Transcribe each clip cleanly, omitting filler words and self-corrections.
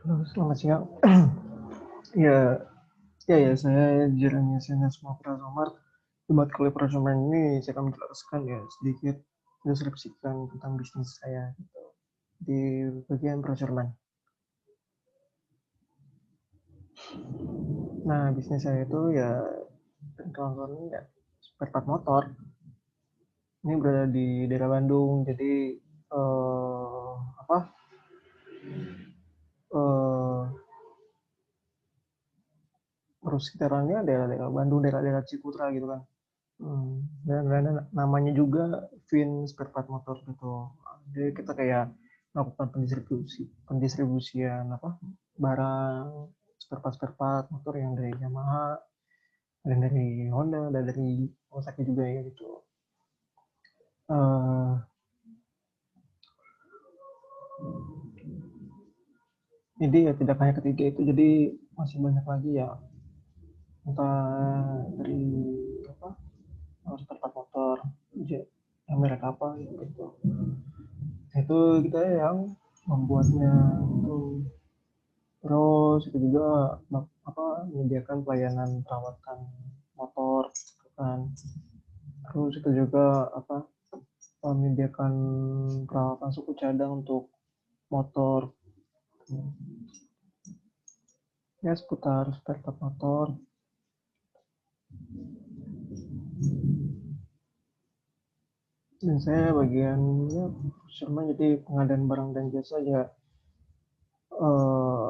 Halo, selamat siang. Ya, ya, saya Jeremy Senes Prasomar. Debat kali Prasomar ini saya akan menjelaskan ya sedikit deskripsikan tentang bisnis saya gitu, di bagian Prasomar. Nah, bisnis saya itu ya kawan-kawan ya spare part motor. Ini berada di daerah Bandung, jadi apa? Eh, terus sekitarannya daerah-daerah Bandung, daerah-daerah Ciputra gitu kan. Dan namanya juga Vin Spare Part Motor gitu. Jadi kita kayak melakukan pendistribusian apa barang spare part motor yang dari Yamaha, dan dari Honda, dan dari Kawasaki juga ya gitu. Uh, jadi ya tidak hanya ketiga itu, jadi masih banyak lagi ya, entah dari apa spare part motor, yang merek apa gitu. Itu kita yang membuatnya itu. Terus itu juga apa menyediakan pelayanan perawatan motor gitu kan. Terus itu juga apa menyediakan perawatan suku cadang untuk motor. Ya seputar spare part motor. Dan saya bagiannya sama jadi pengadaan barang dan jasa ya, eh,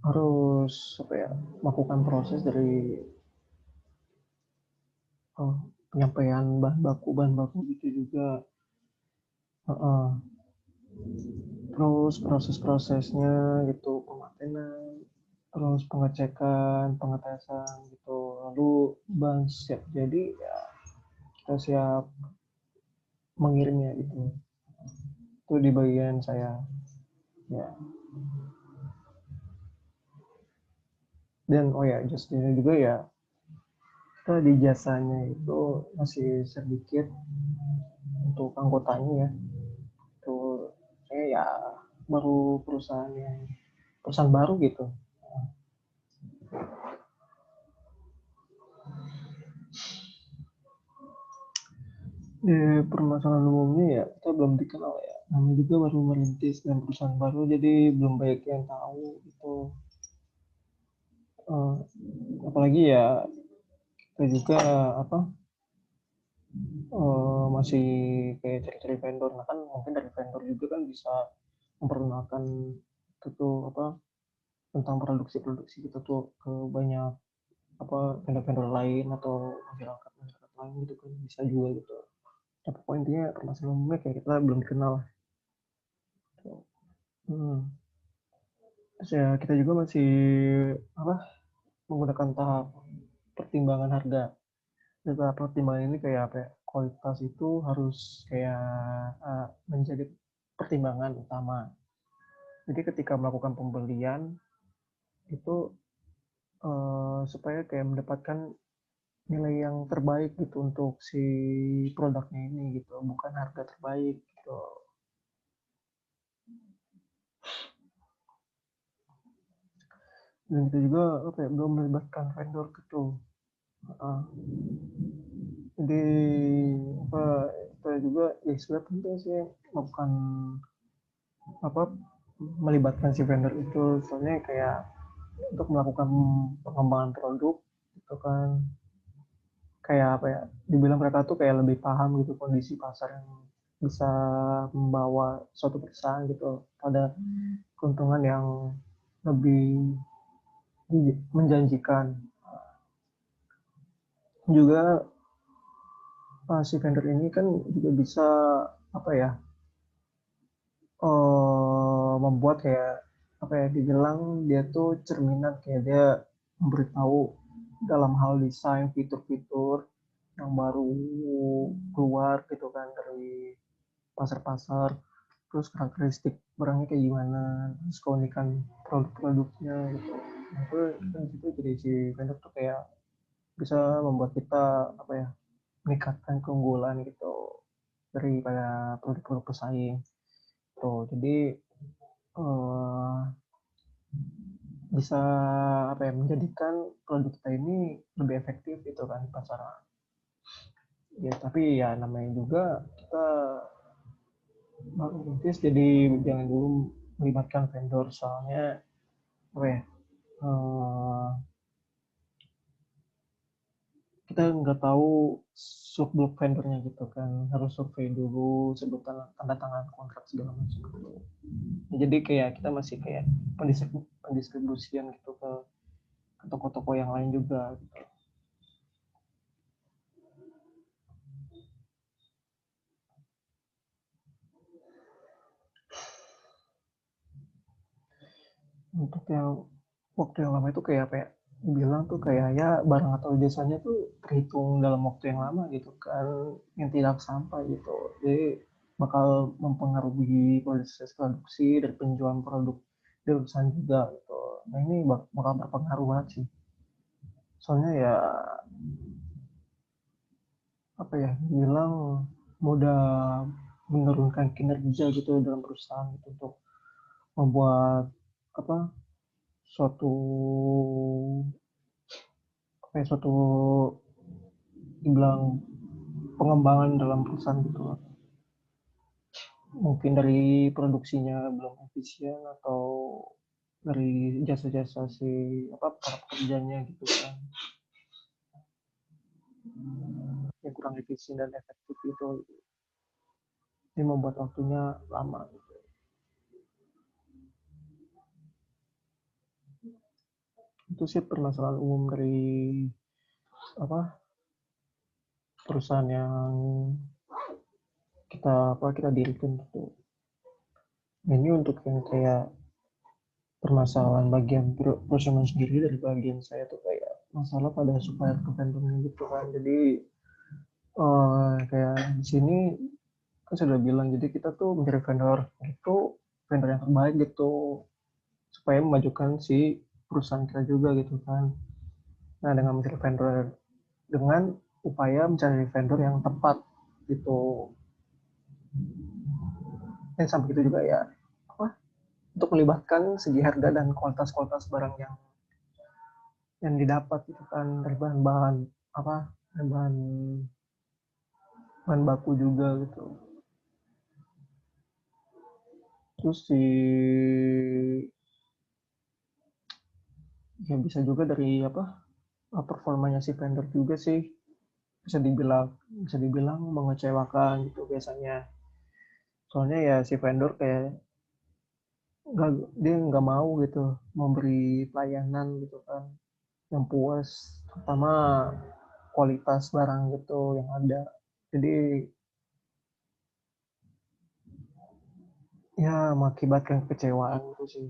harus apa ya melakukan proses dari penyampaian bahan baku gitu juga. Uh, Terus proses-prosesnya gitu, pematenan, terus pengecekan, pengetesan gitu, lalu ban siap jadi ya kita siap mengirimnya gitu. Itu di bagian saya ya. Dan oh ya justru juga ya, kita di jasanya itu masih sedikit untuk anggotanya ya. Itu saya ya baru perusahaan baru gitu. Permasalahan umumnya ya kita belum dikenal ya. Namanya juga baru merintis dan perusahaan baru, jadi belum banyak yang tahu itu. Eh, Apalagi ya kita juga apa masih kayak cari-cari vendor. Nah kan mungkin dari vendor juga kan bisa memperkenalkan itu tuh apa tentang produksi-produksi kita tuh ke banyak apa vendor-vendor lain atau masyarakat lain gitu kan, bisa juga gitu. Ya, pokoknya intinya permasalahan umumnya kayak kita belum dikenal. Hmm. Terus ya kita juga masih apa menggunakan tahap pertimbangan harga. Dan tahap pertimbangan ini kayak apa ya, kualitas itu harus kayak menjadi pertimbangan utama. Jadi ketika melakukan pembelian itu supaya kayak mendapatkan nilai yang terbaik gitu untuk si produknya ini gitu, bukan harga terbaik gitu. Dan kita juga apa ya, belum melibatkan vendor gitu. Uh, jadi apa kita juga ya sebenarnya penting sih melakukan apa melibatkan si vendor itu, soalnya kayak untuk melakukan pengembangan produk itu kan, kayak apa ya dibilang mereka tuh kayak lebih paham gitu kondisi pasar yang bisa membawa suatu perusahaan gitu pada keuntungan yang lebih menjanjikan. Juga si vendor ini kan juga bisa apa ya membuat kayak apa ya dibilang dia tuh cerminan, kayak dia memberitahu dalam hal desain fitur-fitur yang baru keluar gitu kan dari pasar-pasar, terus karakteristik barangnya kayak gimana, terus keunikan produk-produknya gitu. Nah, itu kan itu jadi si vendor tuh kayak bisa membuat kita apa ya meningkatkan keunggulan gitu daripada produk-produk pesaing tuh. Jadi eh, bisa apa ya, menjadikan produk kita ini lebih efektif gitu kan di pasaran. Ya tapi ya namanya juga kita baru rintis, jadi jangan dulu melibatkan vendor, soalnya apa ya, eh, kita nggak tahu seluk beluk vendornya gitu kan, harus survei dulu sebelum tanda tangan kontrak segala macam gitu. Ya, jadi kayak kita masih kayak pendistribusian gitu ke toko-toko yang lain juga gitu. Untuk yang waktu yang lama itu kayak apa ya, bilang tuh kayak ya barang atau jasanya tuh terhitung dalam waktu yang lama gitu kan, yang tidak sampai gitu, jadi bakal mempengaruhi proses produksi dari penjualan produk dari perusahaan juga gitu. Nah ini bakal berpengaruh banget sih, soalnya ya apa ya, bilang mudah menurunkan kinerja gitu dalam perusahaan gitu, untuk membuat apa, suatu apa ya, suatu dibilang pengembangan dalam perusahaan gitu, mungkin dari produksinya belum efisien, atau dari jasa-jasa si apa para pekerjanya gitu kan, yang kurang efisien dan efektif itu, ini membuat waktunya lama gitu. Itu sih permasalahan umum dari apa, perusahaan yang kita dirikan gitu. Ini untuk yang kayak permasalahan bagian perusahaan sendiri, dari bagian saya tuh kayak masalah pada supplier ke vendornya gitu kan. Jadi kayak di sini kan sudah bilang, jadi kita tuh mencari vendor itu, vendor yang terbaik gitu, supaya memajukan si perusahaan kita juga gitu kan. Nah dengan mencari vendor, dengan upaya mencari vendor yang tepat gitu, dan sampai itu juga ya apa, untuk melibatkan segi harga dan kualitas barang yang didapat gitu kan, dari bahan-bahan apa, bahan bahan baku juga gitu. Terus si ya bisa juga dari apa, performanya si vendor juga sih, bisa dibilang bisa dibilang mengecewakan gitu biasanya, soalnya ya si vendor kayak nggak, dia nggak mau gitu memberi pelayanan gitu kan yang puas, terutama kualitas barang gitu yang ada. Jadi ya mengakibatkan kekecewaan gitu sih.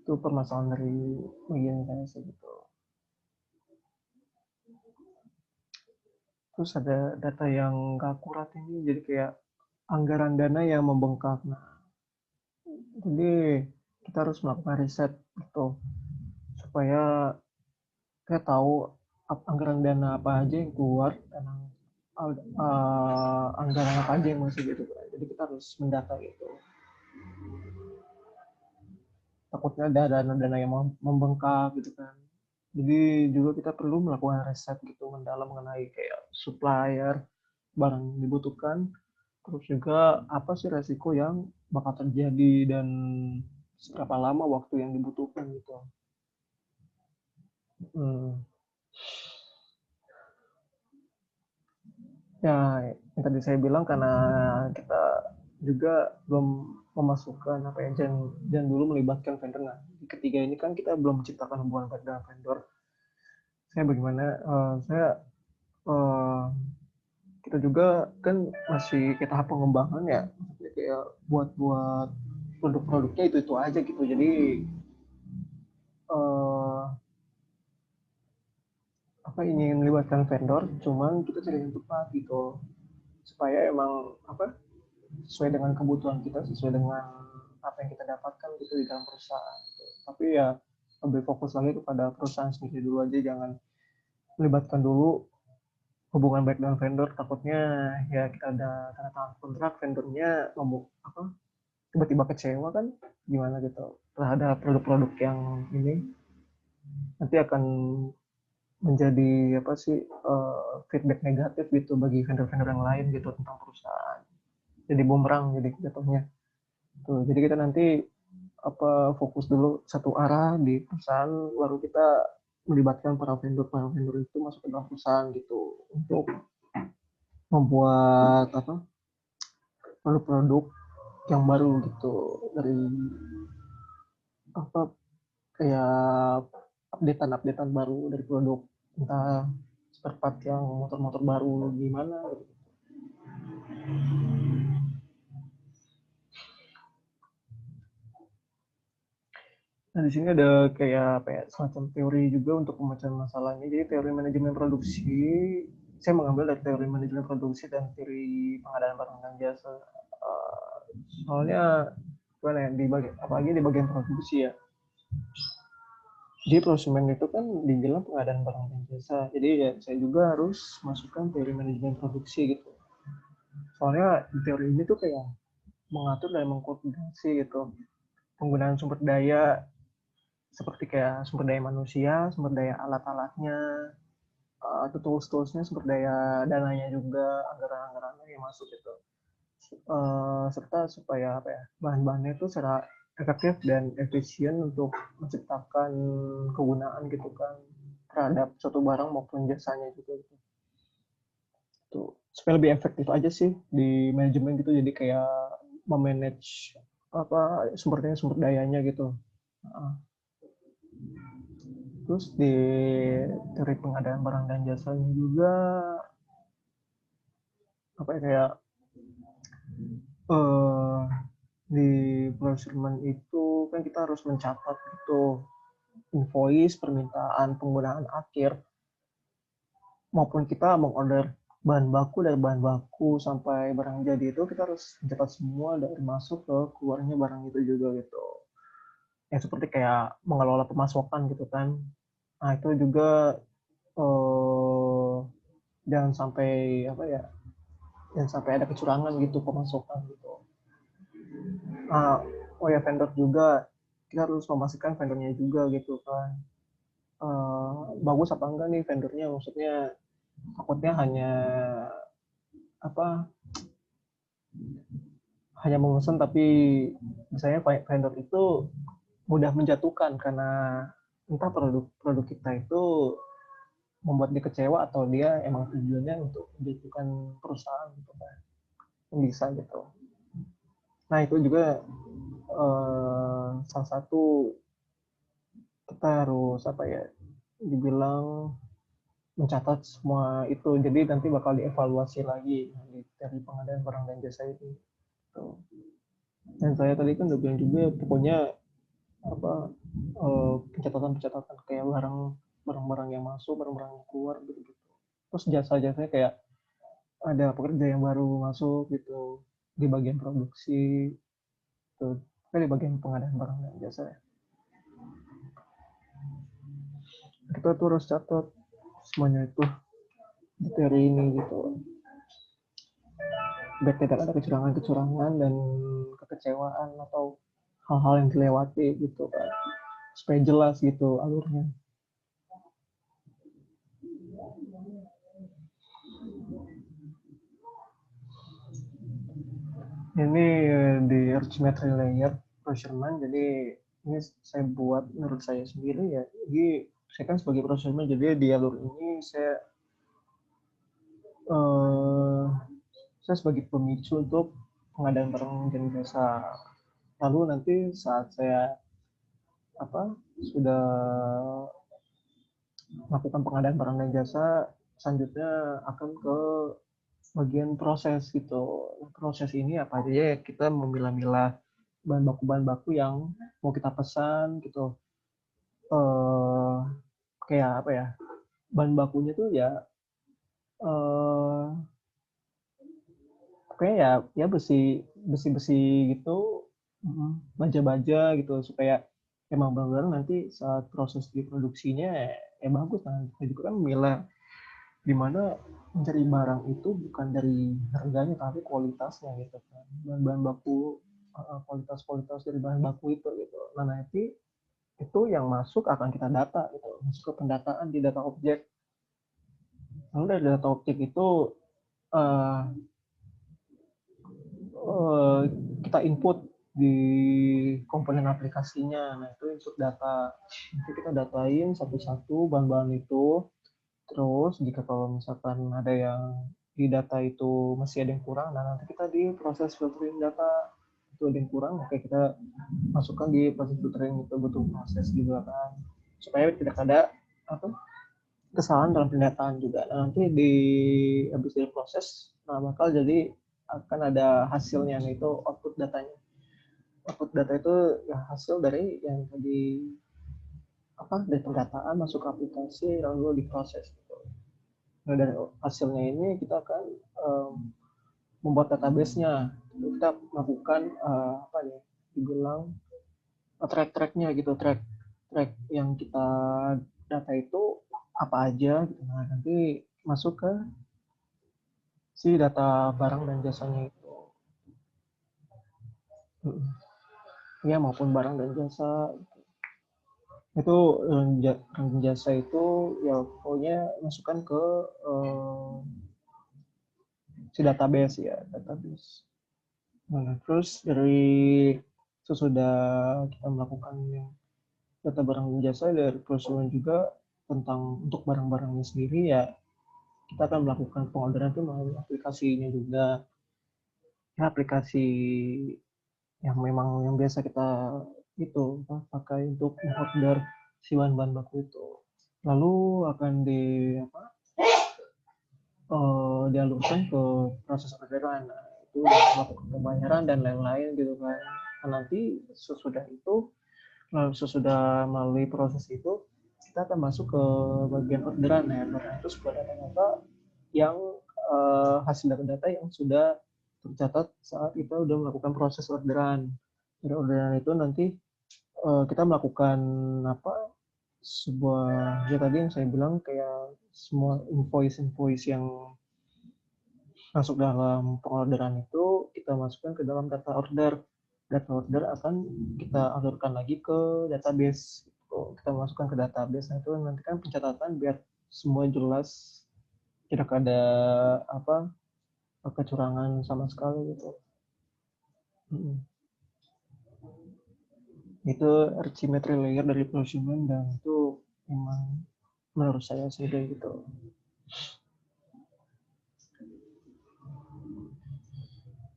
Itu permasalahan dari bagian saya sih gitu. Terus ada data yang nggak akurat ini, jadi kayak anggaran dana yang membengkak. Nah, jadi kita harus melakukan riset gitu, supaya kita tahu anggaran dana apa aja yang keluar, dan anggaran apa aja yang masih gitu. Jadi kita harus mendata gitu. Takutnya ada dana-dana yang membengkak gitu kan. Jadi juga kita perlu melakukan riset gitu mendalam mengenai kayak supplier, barang yang dibutuhkan, terus juga apa sih resiko yang bakal terjadi, dan seberapa lama waktu yang dibutuhkan gitu. Hmm. Ya, yang tadi saya bilang karena kita juga belum memasukkan apa ya, jangan dulu melibatkan vendor. Nah, di ketiga ini kan kita belum menciptakan hubungan baik dengan vendor. Saya bagaimana? Saya uh, kita juga kan masih kita tahap pengembangan ya, kayak buat produk-produknya itu aja gitu. Jadi uh, apa, ingin melibatkan vendor, cuman kita cari yang tepat gitu, supaya emang apa, sesuai dengan kebutuhan kita, sesuai dengan apa yang kita dapatkan gitu di dalam perusahaan gitu. Tapi ya lebih fokus lagi kepada perusahaan sendiri dulu aja, jangan melibatkan dulu hubungan baik dengan vendor, takutnya ya kita ada tanda tangan kontrak, vendornya ngomong apa, tiba-tiba kecewa kan gimana gitu terhadap produk-produk yang ini nanti akan menjadi apa sih feedback negatif gitu bagi vendor-vendor yang lain gitu tentang perusahaan. Jadi bumerang jadi jatuhnya. Tuh, jadi kita nanti apa fokus dulu satu arah di perusahaan baru kita melibatkan para vendor itu masuk ke dalam perusahaan gitu untuk membuat apa produk-produk yang baru gitu dari apa kayak updatean baru dari produk entah spare part yang motor-motor baru gimana gitu. Nah, di sini ada kayak apa ya, semacam teori juga untuk pemecahan masalahnya. Jadi teori manajemen produksi, saya mengambil dari teori manajemen produksi dan teori pengadaan barang dan jasa. Soalnya gimana ya, apalagi di bagian produksi ya. Jadi prosemen itu kan dibilang pengadaan barang dan jasa. Jadi ya saya juga harus masukkan teori manajemen produksi gitu. Soalnya di teori ini tuh kayak mengatur dan mengkoordinasi gitu penggunaan sumber daya seperti kayak sumber daya manusia, sumber daya alat-alatnya, tools-toolsnya, sumber daya dananya juga, anggaran-anggaran yang masuk gitu. Serta supaya apa ya, bahan-bahannya itu secara efektif dan efisien untuk menciptakan kegunaan gitu kan terhadap suatu barang maupun jasanya juga gitu. Tuh, supaya lebih efektif aja sih di manajemen gitu jadi kayak memanage apa sumber dayanya gitu. Terus di teori pengadaan barang dan jasanya juga apa ya kayak eh di procurement itu kan kita harus mencatat itu invoice permintaan penggunaan akhir maupun kita mengorder bahan baku dari bahan baku sampai barang jadi itu kita harus mencatat semua dari masuk ke keluarnya barang itu juga gitu. Yang seperti kayak mengelola pemasokan gitu kan. Nah itu juga eh, jangan sampai apa ya jangan sampai ada kecurangan gitu pemasokan gitu. Oh ya vendor juga kita harus memastikan vendornya juga gitu kan bagus apa enggak nih vendornya maksudnya takutnya apa hanya memesan tapi misalnya vendor itu mudah menjatuhkan karena entah produk kita itu membuat dia kecewa atau dia emang tujuannya untuk menjatuhkan perusahaan gitu kan bisa gitu. Nah itu juga salah satu kita harus apa ya dibilang mencatat semua itu jadi nanti bakal dievaluasi lagi dari pengadaan barang dan jasa itu. Dan saya tadi kan udah bilang juga pokoknya apa pencatatan kayak barang-barang yang masuk barang-barang yang keluar gitu gitu terus jasa-jasanya kayak ada pekerja yang baru masuk gitu di bagian produksi tuh kan di bagian pengadaan barang dan jasa ya. Kita tuh harus catat semuanya itu di teori ini gitu biar tidak ada kecurangan-kecurangan dan kekecewaan atau hal-hal yang dilewati gitu kan supaya jelas gitu alurnya. Ini di archimetric layer procurement jadi ini saya buat menurut saya sendiri ya jadi saya kan sebagai procurement jadi di alur ini eh, saya sebagai pemicu untuk pengadaan barang dan jasa lalu nanti saat saya apa sudah melakukan pengadaan barang dan jasa selanjutnya akan ke bagian proses gitu. Proses ini apa aja ya kita memilah-milah bahan baku yang mau kita pesan gitu. Eh kayak apa ya? Bahan bakunya tuh ya eh kayak ya besi gitu, baja-baja gitu supaya emang benar-benar nanti saat proses diproduksinya ya bagus kan. Kita juga kan memilah di mana mencari barang itu bukan dari harganya tapi kualitasnya gitu kan bahan-bahan baku kualitas-kualitas dari bahan baku itu gitu. Nah, nanti itu yang masuk akan kita data gitu, masuk ke pendataan di data objek. Lalu dari data objek itu uh, uh, kita input di komponen aplikasinya. Nah, itu input data. Nanti kita datain satu-satu bahan-bahan itu. Terus jika kalau misalkan ada yang di data itu masih ada yang kurang, nah nanti kita di proses filtering data itu ada yang kurang, oke kita masukkan di proses filtering itu, butuh proses juga kan, supaya tidak ada apa kesalahan dalam pendataan juga. Nah, nanti di habis dari proses, nah bakal jadi akan ada hasilnya, itu output datanya. Output data itu ya hasil dari yang tadi dari pendataan masuk ke aplikasi lalu diproses gitu. Nah, dari hasilnya ini kita akan membuat database-nya. Kita melakukan dibilang track-tracknya gitu, track yang kita data itu apa aja gitu. Nah, nanti masuk ke si data barang dan jasanya itu. Ya, maupun barang dan jasa. Itu jasa itu ya pokoknya masukkan ke si database ya, database. Nah, terus dari sesudah kita melakukan data barang dan jasa dari perusahaan juga tentang untuk barang-barangnya sendiri ya, kita akan melakukan pengorderan itu melalui aplikasinya juga. Ya, aplikasi yang memang yang biasa kita itu pakai untuk mengorder si bahan-bahan baku itu. Lalu akan dialurkan ke proses orderan. Nah, itu melakukan pembayaran dan lain-lain gitu kan. Nah, nanti sesudah melalui proses itu, kita akan masuk ke bagian orderan. Ya, orderan itu sebuah data-data yang hasil data-data yang sudah tercatat saat kita sudah melakukan proses orderan. Dari orderan itu nanti kita melakukan sebuah, ya tadi yang saya bilang kayak semua invoice yang masuk dalam pengorderan itu kita masukkan ke dalam data order. Data order akan kita alurkan lagi ke database. Kita masukkan ke database. Nah, itu nanti kan pencatatan biar semua jelas, tidak ada kecurangan sama sekali gitu. Itu archimetry layer dari prosumer, dan itu memang menurut saya sih kayak gitu.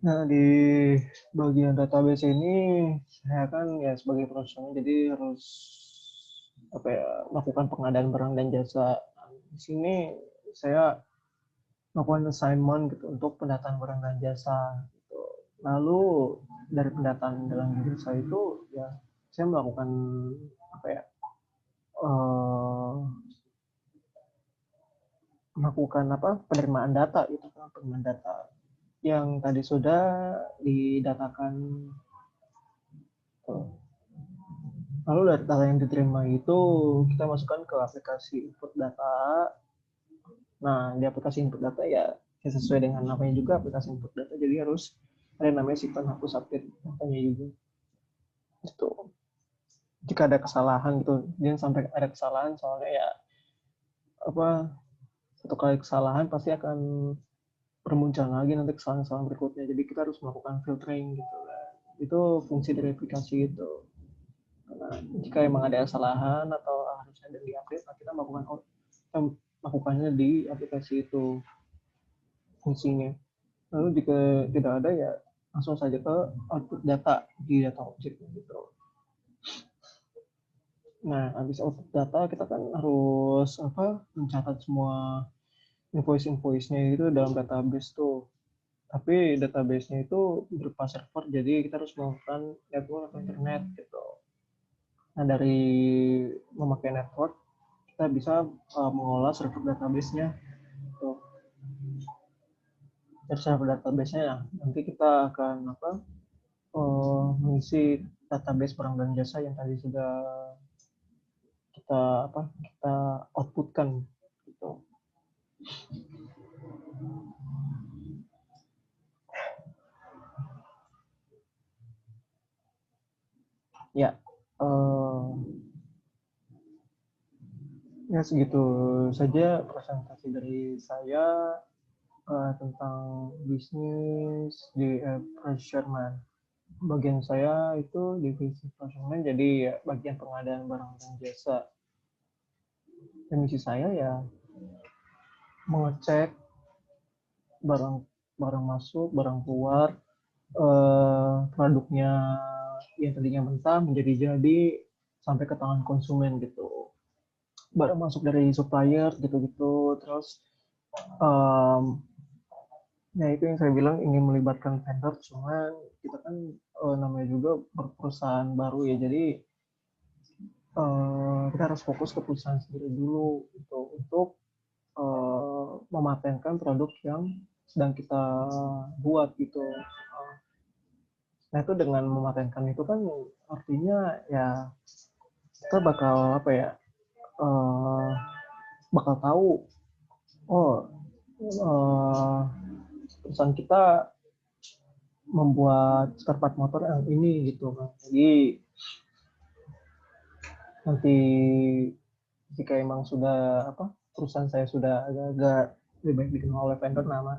Nah, di bagian database ini saya kan ya sebagai profesional jadi harus melakukan pengadaan barang dan jasa. Nah, di sini saya melakukan assignment gitu untuk pendataan barang dan jasa gitu. Lalu dari pendataan dalam diri saya itu ya saya melakukan penerimaan data gitu kan, penerimaan data yang tadi sudah didatakan. Lalu dari data yang diterima itu kita masukkan ke aplikasi input data. Nah, di aplikasi input data ya sesuai dengan namanya juga aplikasi input data, jadi harus ada namanya simpan hapus update datanya juga. Itu jika ada kesalahan gitu, jangan sampai ada kesalahan, soalnya ya satu kali kesalahan pasti akan bermunculan lagi nanti kesalahan-kesalahan berikutnya. Jadi kita harus melakukan filtering gitu kan. Itu fungsi dari aplikasi itu. Karena jika emang ada kesalahan atau harusnya ada di-update, kita melakukannya di aplikasi itu fungsinya. Lalu jika tidak ada ya langsung saja ke output data di data objek gitu. Nah, habis output data kita kan harus mencatat semua invoice-nya itu dalam database tuh. Tapi database-nya itu berupa server, jadi kita harus melakukan network atau internet gitu. Nah, dari memakai network kita bisa mengolah server database-nya. Tuh. Dari server database-nya nanti kita akan mengisi database barang dan jasa yang tadi sudah kita outputkan gitu. Ya, eh, ya segitu saja presentasi dari saya tentang bisnis di procurement. Bagian saya itu divisi procurement, jadi ya, bagian pengadaan barang dan jasa. Dan misi saya ya mengecek barang barang masuk, barang keluar, produknya yang tadinya mentah menjadi jadi sampai ke tangan konsumen gitu. Barang masuk dari supplier gitu-gitu, terus um, ya itu yang saya bilang ingin melibatkan vendor, cuman kita kan namanya juga perusahaan baru ya, jadi kita harus fokus ke perusahaan sendiri dulu untuk mematenkan produk yang sedang kita buat gitu. Nah itu dengan mematenkan itu kan artinya ya kita bakal apa ya, uh, bakal tahu, oh perusahaan kita membuat spare part motor yang ini gitu kan. Jadi nanti jika emang sudah apa, perusahaan saya sudah agak-agak lebih baik dikenal oleh vendor nama,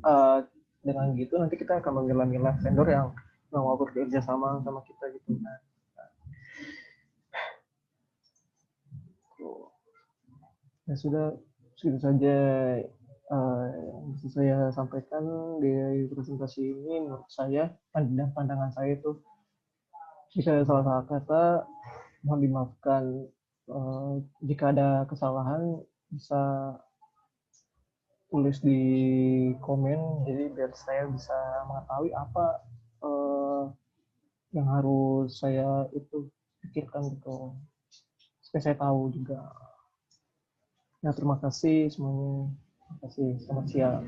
uh, dengan gitu nanti kita akan memilah-milah vendor yang mau bekerja sama sama kita gitu kan. Ya sudah, segitu saja yang bisa saya sampaikan di presentasi ini. Menurut saya dan pandangan saya itu, jika ada salah kata mohon dimaafkan. Jika ada kesalahan bisa tulis di komen, jadi biar saya bisa mengetahui apa uh, yang harus saya itu pikirkan gitu, supaya saya tahu juga. Ya terima kasih semuanya, terima kasih, selamat siang.